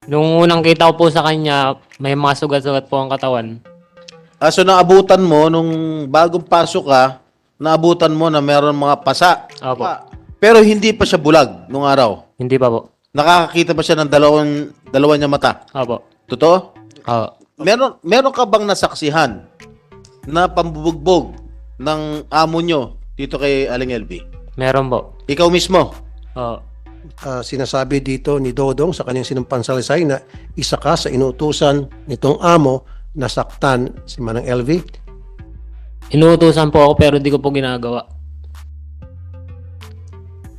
Nung unang kita ko po sa kanya, may mga sugat-sugat po ang katawan. So naabutan mo, nung bagong pasok ka, naabutan mo na meron mga pasa. Opo. Pero hindi pa siya bulag nung araw. Hindi pa po. Nakakakita pa siya ng dalawa niya mata. Opo. Totoo? Oo. Meron ka bang nasaksihan na pambubugbog ng amo nyo dito kay Aling LV? Meron po. Ikaw mismo? Oo. Sinasabi dito ni Dodong sa kanyang sinumpang salaysay na isa ka sa inuutusan nitong amo na saktan si Manang LV. Inuutusan po ako pero di ko po ginagawa.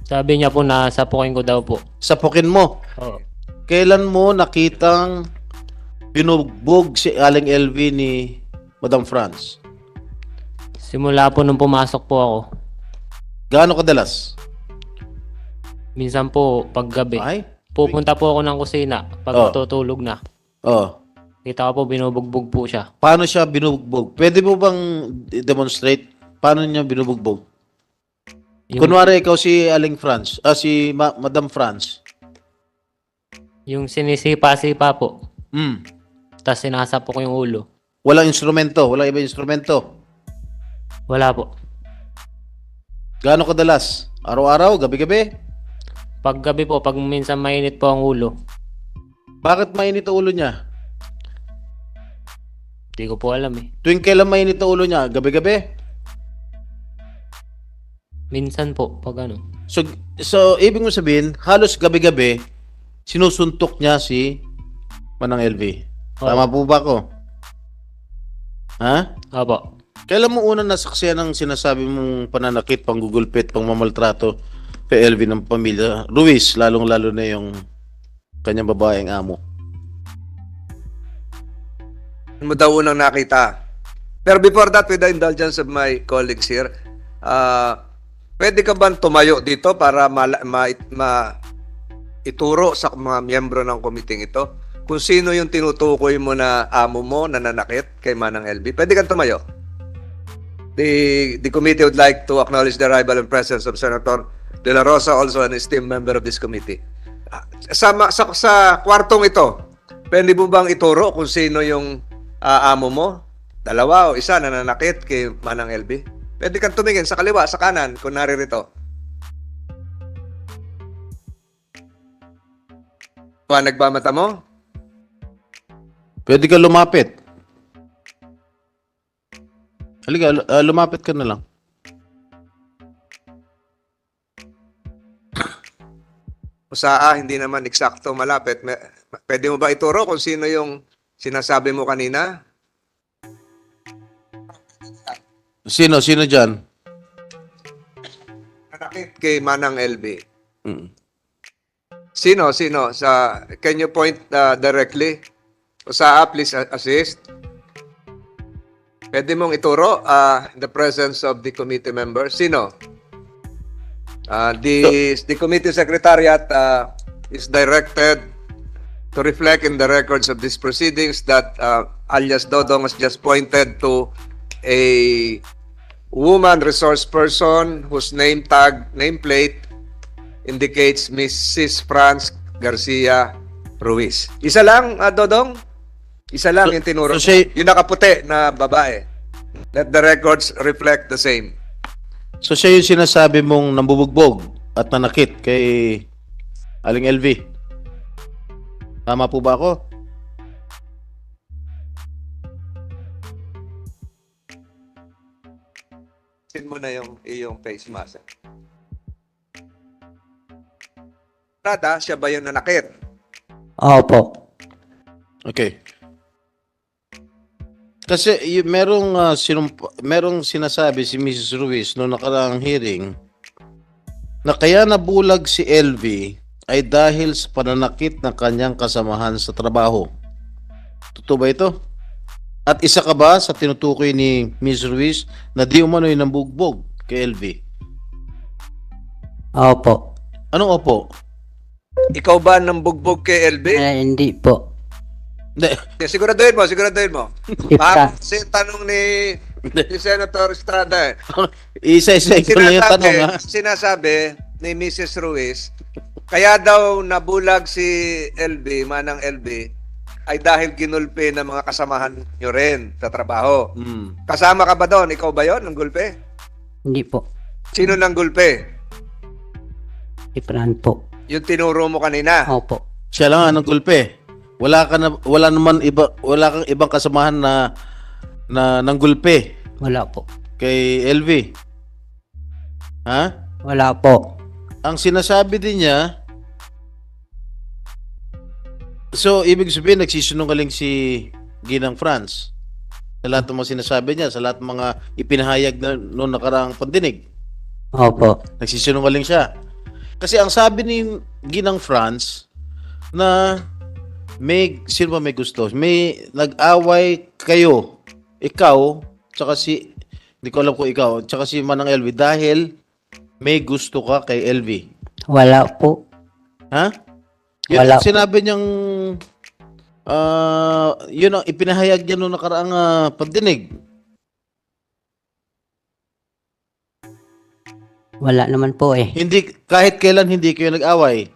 Sabi niya po na sapukin ko daw po. Sapukin mo. Oo. Kailan mo nakitang binugbog si Aling LV ni Madam France? Simula po nung pumasok po ako. Gaano kadalas? Minsan po paggabi. Ay? Pupunta po ako ng kusina pag Oh. tutulog na. Oh. Kita ko po binubugbog po siya. Paano siya binubugbog? Pwede mo bang demonstrate paano niya binubugbog? Yung, Kunwari ikaw si Aling France, si Madam France. yung sinisipa-sipa po. Hmm. Tapos sinasapok ko yung ulo. Walang instrumento, walang ibang instrumento. Wala po. Gaano kadalas? Araw-araw, gabi-gabi? Paggabi po, pag minsan mainit po ang ulo. Bakit mainit ang ulo niya? Di ko po alam eh. Tuwing kailan mainit ang ulo niya? Gabi-gabi? Minsan po, pag ano. So ibig mo sabihin, halos gabi-gabi, sinusuntok niya si Manang LV. Tama po ba ako? Ha? Opo. Kailan mo unang nasaksihan ng sinasabi mong pananakit, panggugulpit, pangmamaltrato kay LV ng pamilya? Ruiz, lalong-lalo na yung kanyang babaeng amo. Mo daw unang nakita. Pero before that, with the indulgence of my colleagues here, pwede ka ba tumayo dito para ituro sa mga miyembro ng committee ito kung sino yung tinutukoy mo na amo mo na nanakit kay Manang LV? Pwede kang tumayo. The committee would like to acknowledge the arrival and presence of Senator De La Rosa, also an esteemed member of this committee. Sa kwartong ito, pwede mo bang ituro kung sino yung amo mo? Dalawa o isa na nanakit kay Manang LV? Pwede kang tumingin sa kaliwa, sa kanan, kung naririto. Nagbamata mo? Pwede ka lumapit. Halika, lumapit ka na lang. Hindi naman eksakto malapit. Pwede mo ba ituro kung sino yung sinasabi mo kanina? Sino dyan? Nanakit kay Manang LV. Mm. Sino? Can you point directly? Please assist. Pwede mong ituro in the presence of the committee members. Sino? The committee secretariat is directed to reflect in the records of these proceedings that alias Dodong has just pointed to a woman resource person whose nameplate indicates Mrs. Franz Garcia Ruiz. Isa lang, Dodong? Isa lang yung tinuro. Yung nakaputi na babae. Let the records reflect the same. So siya yung sinasabi mong nambubugbog at nanakit kay Aling LV. Tama po ba ako? Sin mo na yung iyong face mask. Rada, siya ba yung nanakit? Opo. Okay. Kasi merong sinasabi si Mrs. Ruiz noong nakaraang hearing na kaya nabulag si LV ay dahil sa pananakit ng kanyang kasamahan sa trabaho. Totoo ba ito? At isa ka ba sa tinutukoy ni Mrs. Ruiz na di umano'y nambugbog kay LV? Opo. Anong opo? Ikaw ba nang bugbog kay LB? Hindi po. Hindi. Siguraduhin mo. Ipka. Kasi tanong ni Senator Estrada. Isa-isa ko lang yung tanong ha. Sinasabi ni Mrs. Ruiz, Kaya daw nabulag si LB, Manang LB, ay dahil ginulpe ng mga kasamahan nyo rin sa trabaho. Kasama ka ba doon? Ikaw ba yon ng gulpe? Hindi po. Sino nang gulpe? Different po. Yung tinuro mo kanina. Opo. Siya lang ang gulpe. Wala naman wala kang ibang kasamahan na nanggulpe Wala po. kay LV. Ha? Wala po. Ang sinasabi din niya, so ibig sabihin nagsisinungaling si Ginang France sa lahat ng mga sinasabi niya, sa lahat ng mga ipinahayag na noong nakaraang pandinig. Opo. Nagsisinungaling siya. Kasi ang sabi ni Ginang France na sino ba may gusto? May nag-away kayo, ikaw, tsaka hindi ko alam kung ikaw, tsaka si Manang LV dahil may gusto ka kay LV. Wala po. Ha? Yun Wala. ang sinabi niyang yun ang ipinahayag niya noong nakaraang pandinig. Wala naman po eh. Hindi, kahit kailan hindi kayo nag-away.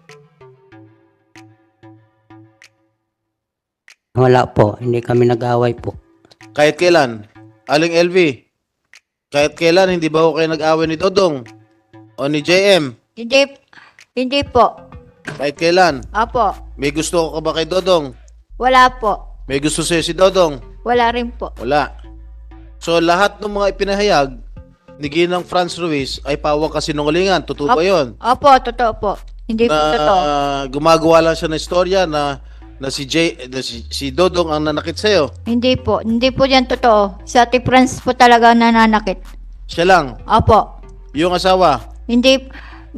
Wala po. Hindi kami nag-away po. Kahit kailan. Aling LV. Kahit kailan hindi ba kayo nag-away ni Dodong o ni JM? Hindi po. Kahit kailan. Apo. May gusto ka ba kay Dodong? Wala po. May gusto sa'yo si Dodong? Wala rin po. Wala. So lahat ng mga ipinahayag ni Ginang France Ruiz ay pawang kasinungalingan. Totoo ba yun? Opo, totoo po. Hindi po totoo. Gumagawa lang siya ng istorya na si Dodong ang nanakit sa'yo. Hindi po. Hindi po yan totoo. Si Ate France po talaga nananakit. Siya lang. Opo. Yung asawa. Hindi.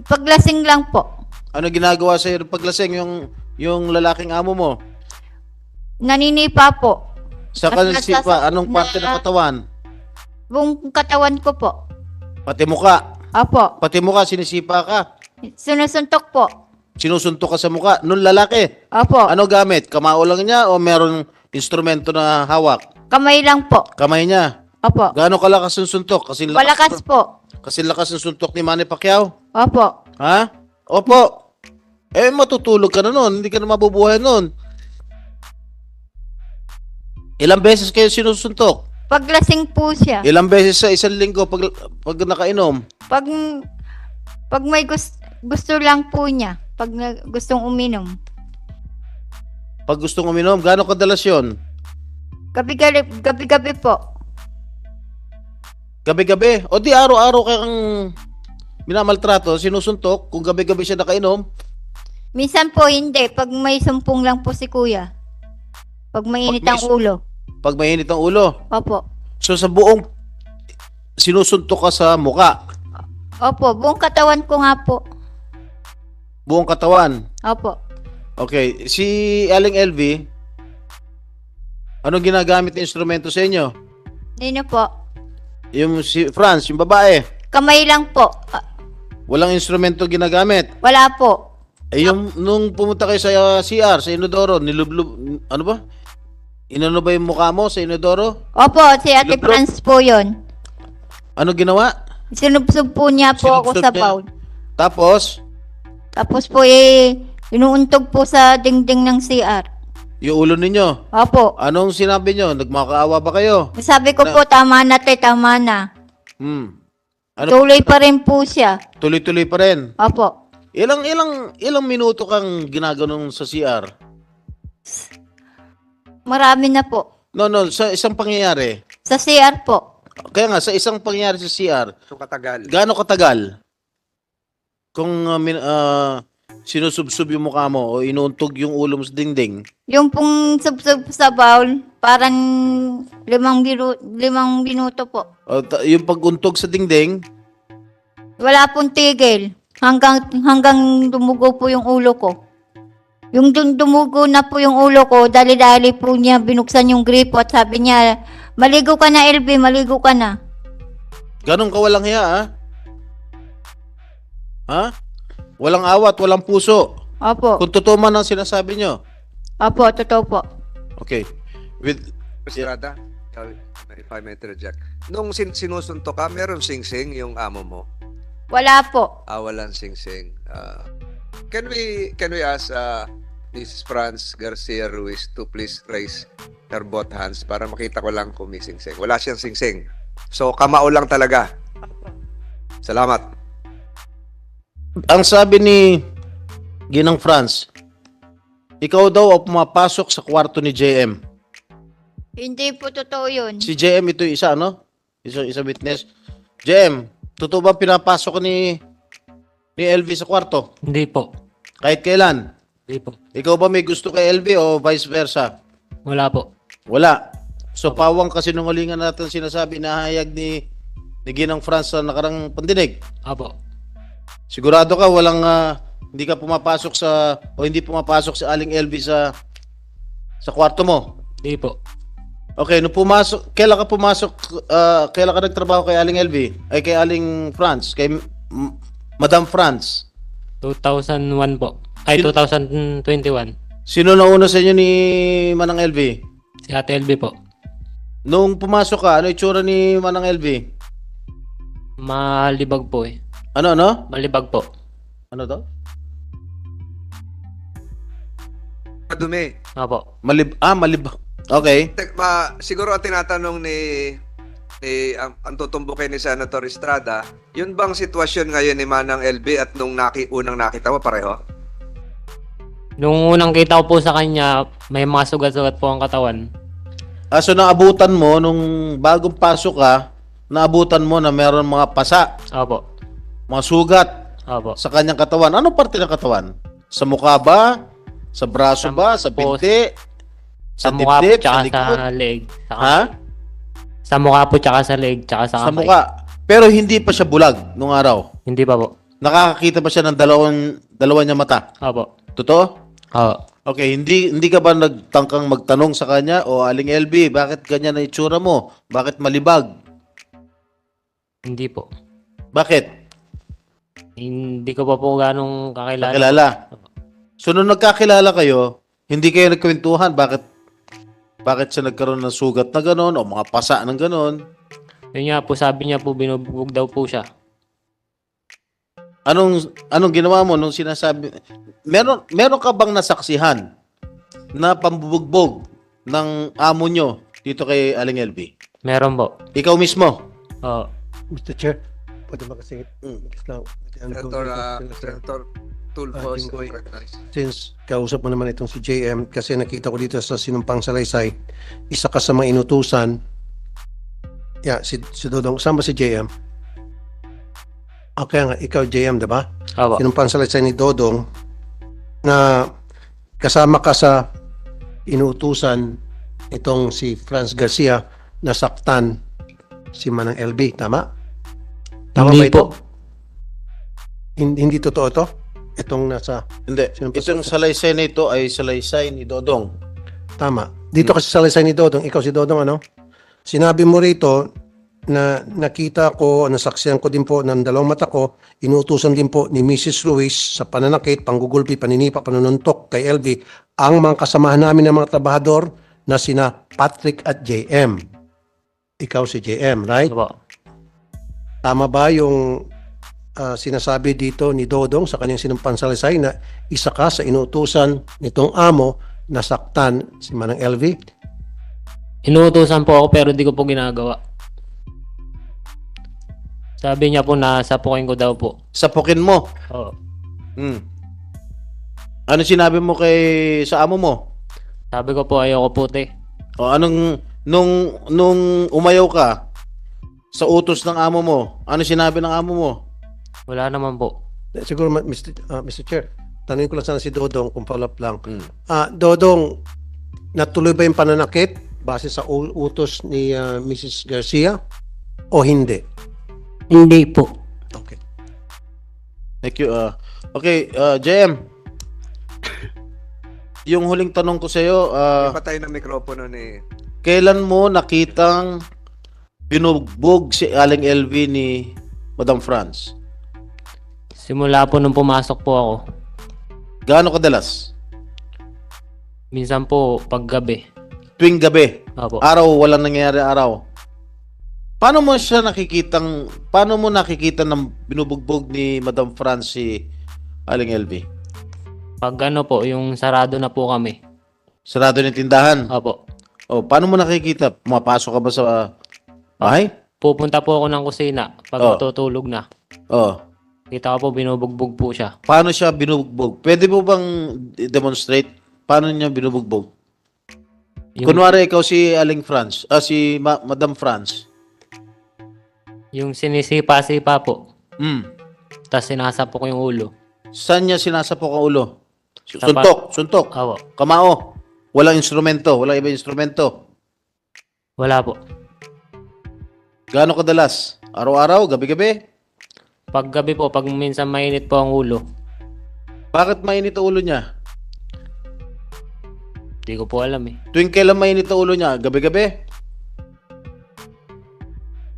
Paglasing lang po. Ano ginagawa sa'yo ng paglasing yung lalaking amo mo? Naninipa po. Sa kanisipa, anong parte ng katawan? Buong katawan ko po. Pati muka. Opo. Pati muka, sinisipa ka. Sinusuntok po. Sinusuntok ka sa muka. Nung lalaki. Opo. Ano gamit? Kamao lang niya o meron instrumento na hawak? Kamay lang po. Kamay niya. Opo. Gaano kalakas yung suntok? Malakas po. Kasi lakas ng suntok ni Manny Pacquiao? Opo. Ha? Opo. Matutulog ka na nun. Hindi ka na mabubuhay nun. Ilang beses kayo sinusuntok? Paglasing po siya. Ilang beses sa isang linggo pag nakainom? Pag may gusto lang po niya. Pag gustong uminom. Pag gustong uminom, gaano kadalas yun? Gabi-gabi po. Gabi-gabi? O di araw-araw kang minamaltrato, sinusuntok, kung gabi-gabi siya nakainom? Minsan po hindi. Pag may sumpong lang po si kuya. Pag mainit ang ulo. Pag mainit ang ulo. Opo. So sa buong sinusuntok ka sa muka, Opo. Buong katawan ko nga po. buong katawan. Opo. Okay, si Aling LV, anong ginagamit na instrumento sa inyo? Nino po. Yung si France, yung babae, Kamay lang po. walang instrumento ginagamit. Wala po. Yung nung pumunta kayo sa CR, sa Inodoro, ano ba? Inano ba yung mukha mo sa Inodoro? Opo. Si Ate Lublog. France po yun. Ano ginawa? Sinubsob po niya po ako Sinubsob sa niya? bowl. Tapos, Tapos po inuuntog po sa dingding ng CR. yung ulo ninyo. Opo. Anong sinabi nyo? Nagmakaawa ba kayo? Sabi ko po, tama na te, tama na. Ano, Tuloy pa rin po siya. tuloy-tuloy pa rin. Opo. Ilang minuto kang ginaganon sa CR? Marami na po. No, sa isang pangyayari. Sa CR po. Kaya nga, sa isang pangyayari sa CR, So katagal. gaano katagal? Kung sinusubsub yung mukha mo o inuuntog yung ulo mo sa dingding, Yung pong sub sa bowl, parang 5 minuto po. o yung paguntog sa dingding, Wala pong tigil. Hanggang dumugo po yung ulo ko. Yung dumugo na po yung ulo ko, dali-dali po niya binuksan yung gripo at sabi niya, maligo ka na LB, maligo ka na. ganun ka walang hiya, ha? Ha? Walang awat, walang puso. Opo. Kung totoo man ang sinasabi nyo. Opo, totoo po. Okay. Estrada, if I may interject. Nung sinusuntok ka, meron sing-sing yung amo mo. Wala po. Walang sing-sing. can we ask Mrs. Franz Garcia Ruiz to please raise her both hands para makita ko lang kung may singsing. Wala siyang singsing. So, kamao lang talaga. Salamat. Ang sabi ni Ginang Franz, ikaw daw ang pumapasok sa kwarto ni JM. Hindi po totoo yun. Si JM ito yung isa, no? Isa witness. JM, totoo ba pinapasok ni LV sa kwarto? Hindi po. Kahit kailan? Hindi po. Ikaw ba may gusto kay LV o vice versa? Wala po. Wala. So pawang kasinungalingan natin sinasabi na hayag ni Ginang Franz sa nakarang pandinig. Apo. Sigurado ka walang hindi ka pumapasok sa o hindi pumapasok si Aling LV sa kwarto mo. Hindi po. Okay, nung pumasok, kailan ka pumasok, kailan ka nagtrabaho kay Aling LV? Ay kay Aling Franz, kay Madam Franz. 2001 po. Ay, 2021. Sino nauna sa inyo ni Manang LV? Si Ate LB po. Nung pumasok ka, ano itsura ni Manang LV? Malibag po eh. Ano? Malibag po. Ano to? Madumi. Apo. Malib. Okay. Siguro ang tinatanong ni ang tutumbukin ni Senator Estrada, yun bang sitwasyon ngayon ni Manang LB at nung unang nakita mo pareho? Nung unang kita ko po sa kanya, may mga sugat-sugat po ang katawan. So naabutan mo, nung bagong pasok ka, naabutan mo na meron mga pasa, Apo. mga sugat Apo. sa kanyang katawan. Ano parte ng katawan? Sa mukha ba? Sa braso ba? Sa binti? Sa mukha po dibdib? tsaka Sa likod? sa leg. Ha? Sa mukha po tsaka sa leg tsaka sa Sa kamay. mukha. Pero hindi pa siya bulag nung araw. Hindi pa po. Nakakakita ba siya ng dalawa niya mata? Apo. Totoo? Oo. Okay, hindi ka ba nagtangkang magtanong sa kanya, o Aling LB, bakit ganyan na itsura mo? Bakit malibag? Hindi po. Bakit? Hindi ko pa po ganong kakilala. Nakilala. So nung nagkakilala kayo, hindi kayo nagkwentuhan bakit siya nagkaroon ng sugat na gano'n o mga pasa ng gano'n? Yun nga po, sabi niya po, binubugbog daw po siya. Anong ginawa mo nung sinasabi? Meron ka bang nasaksihan na pambubugbog ng amo nyo dito kay Aling LB? Meron po. Ikaw mismo? Oo. Mr. Chair, pwede ba kasi Senator Tulfo is Jinggoy. recognized. since kausap mo naman itong si JM, kasi nakita ko dito sa sinumpang salaysay, isa ka sa mga inutusan. Si Dodong. Saan ba si JM? Okay nga, ikaw JM, diba? Apo. Sinumpang salaysay ni Dodong na kasama ka sa inutusan itong si Franz Garcia na saktan si Manang LB, tama? Tama Hindi ba ito? po. Hindi totoo to? Itong nasa Hindi. Sino pa- Itong salaysay na ito ay salaysay ni Dodong. tama. Dito kasi sa salaysay ni Dodong, ikaw si Dodong ano? Sinabi mo rito na nakita ko, nasaksihan ko din po ng dalawang mata ko, inutusan din po ni Mrs. Ruiz sa pananakit, panggugulpi, paninipa, panununtok kay LV ang mga kasamahan namin ng mga trabahador na sina Patrick at JM. Ikaw si JM, right? Apo. Tama ba yung sinasabi dito ni Dodong sa kanyang sinumpang salaysay na isa ka sa inutusan nitong amo na saktan si Manang LV? Inuutosan po ako pero di ko po ginagawa. Sabi niya po na sapukin ko daw po. Sapukin mo. Oo. Ano sinabi mo sa amo mo? Sabi ko po ayoko puti. O nung umayaw ka sa utos ng amo mo, ano sinabi ng amo mo? Wala naman po. Siguro, Mr. Chair, tanungin ko lang sana si Dodong kung follow-up lang. Dodong, natuloy ba yung pananakit base sa utos ni Mrs. Garcia o hindi? Hindi po. Okay. Thank you. Okay, JM. Yung huling tanong ko sa iyo, Patay ng mikropono ni... kailan mo nakitang binugbog si Aling LV ni Madam Franz? Simula po nung pumasok po ako. Gaano kadalas? Minsan po paggabi. Tuwing gabi. Opo. Araw, walang nangyayari araw. Paano mo nakikita ng binubugbog ni Madam Franz si Aling LV? Pag ano po, yung sarado na po kami. Sarado ng tindahan. Opo. O, paano mo nakikita? Pumapasok ka ba sa bahay? Pupunta po ako ng kusina pag Oh. matutulog na. O, Kita ko po binubugbog po siya. paano siya binubugbog? Pwede mo bang demonstrate? Paano niya binubugbog? Yung, Kunwari, ikaw si Aling France, si Madam France. yung sinisipa-sipa po. Hmm. Tapos sinasapok ko yung ulo. Saan niya sinasapok ang ulo? Sa Suntok. Opo. Kamao. Walang instrumento. Walang ibang instrumento. Wala po. Gaano kadalas? Araw-araw? Gabi-gabi? Pag gabi po, pag minsan mainit po ang ulo. Bakit mainit ang ulo niya? Hindi ko po alam eh. Tuwing kailan mainit ang ulo niya? Gabi-gabi?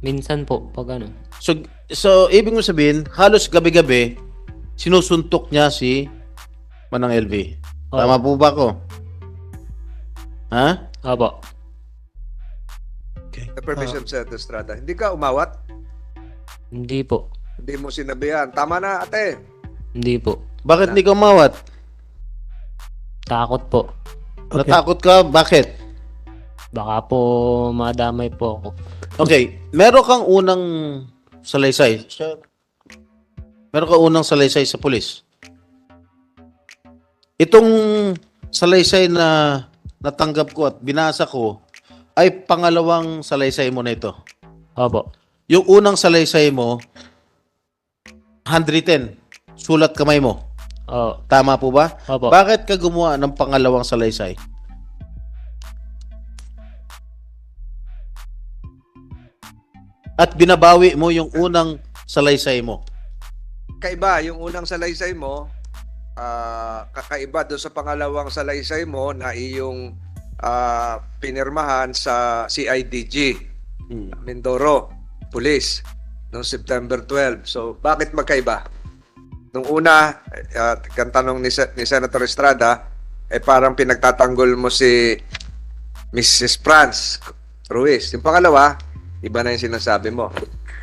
Minsan po, pag ano. So ibig mo sabihin, halos gabi-gabi, sinusuntok niya si Manang LV. Oo. Tama po ba ako? Ha? Opo. The permission set, Estrada. Hindi ka umawat? Hindi po. Hindi mo sinabihan. Tama na, ate. Hindi po. Bakit hindi ka umawat? Takot po. Okay. Natakot ka? Bakit? Baka po madamay po ako. Okay, meron kang unang salaysay. Meron kang unang salaysay sa pulis. Itong salaysay na natanggap ko at binasa ko ay pangalawang salaysay mo na ito. Opo. Yung unang salaysay mo, handwritten, sulat kamay mo. Oo. Tama po ba? Opo. Bakit ka gumawa ng pangalawang salaysay? At binabawi mo yung unang salaysay mo. Kaiba, yung unang salaysay mo, kakaiba doon sa pangalawang salaysay mo na iyong pinirmahan sa CIDG, Mindoro, Police, noong September 12. So, bakit magkaiba? Nung una, ang tanong ni Senator Estrada, parang pinagtatanggol mo si Mrs. France Ruiz. Yung pangalawa, iba na yung sinasabi mo.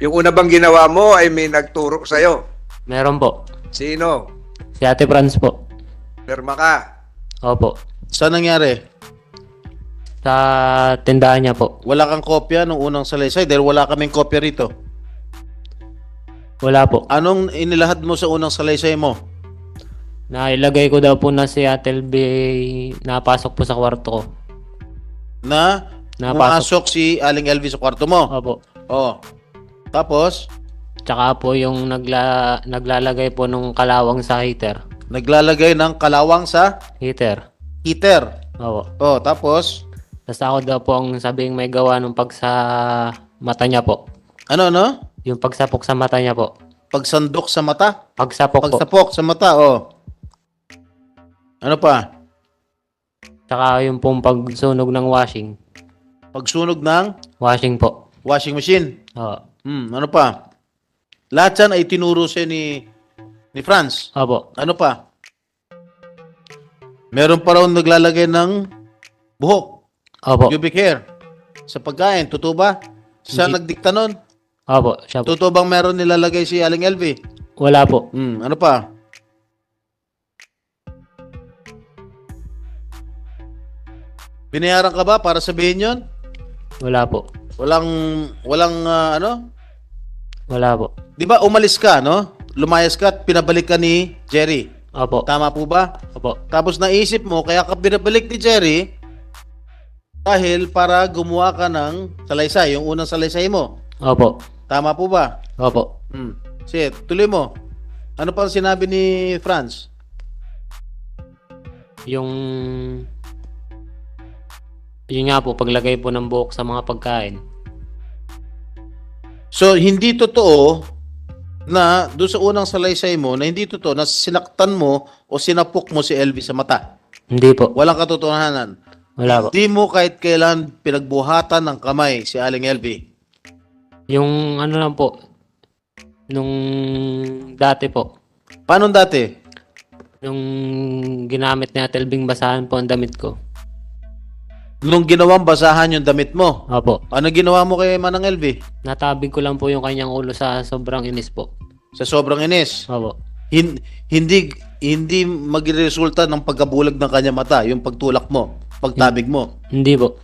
Yung una bang ginawa mo ay may nagturo sa'yo. Meron po. Sino? Si Ate Franz po. Perma ka. Opo. Saan nangyari? Sa tindahan niya po. Wala kang kopya ng unang salaysay dahil wala kaming kopya rito. Wala po. Anong inilahad mo sa unang salaysay mo? Nailagay ko daw po na si Ate LB napasok po sa kwarto ko. Na pumasok si Aling LV sa kwarto mo. Opo. Oh. Tapos, Tsaka po yung naglalagay po nung kalawang sa heater. naglalagay ng kalawang sa Heater. heater. Opo. Oh, tapos, Tapos ako daw po ang sabing may gawa nung pag sa mata niya po. ano? Yung pagsapok sa mata niya po. Pagsandok sa mata? Pagsapok po. Pagsapok sa mata, oh. Ano pa? Tsaka yung pong pagsunog ng washing. Pagsunog ng Washing po. washing machine. Oo. Ano pa? Lahat yan ay tinuro siya ni Franz. Opo. Ano pa? Meron pa raw naglalagay ng buhok, Opo. pubic hair, sa pagkain. Totoo ba? Siya Hindi. nagdikta nun. Opo. Siya po. Totoo bang meron nilalagay si Aling LV? Wala po. Ano pa? Binayaran ka ba para sabihin yon? Wala po. Walang ano? Wala po. Di ba umalis ka, no? Lumayas ka at pinabalik ka ni Jerry. Opo. Tama po ba? Opo. Tapos naisip mo, kaya ka pinabalik ni Jerry dahil para gumawa ka ng salaysay, yung unang salaysay mo. Opo. Tama po ba? Opo. Sige, tuloy mo. Ano pa ang sinabi ni Franz? Yung yun nga po, paglagay po ng buhok sa mga pagkain. So, hindi totoo na doon sa unang salaysay mo na hindi totoo na sinaktan mo o sinapok mo si LV sa mata. Hindi po. Walang katotohanan. Wala po. Hindi mo kahit kailan pinagbuhatan ng kamay si Aling LV. Yung ano lang po, nung dati po, Paano dati? nung ginamit ni Ate Elbing basahan po ang damit ko. Nung ginawang basahan yung damit mo. Opo. Ano ginawa mo kay Manang LV? Natabig ko lang po yung kanyang ulo sa sobrang inis po. Sa sobrang inis. Opo. Hindi hindi magresulta ng pagkabulag ng kanya mata, yung pagtulak mo, pagtabig mo. Hindi po.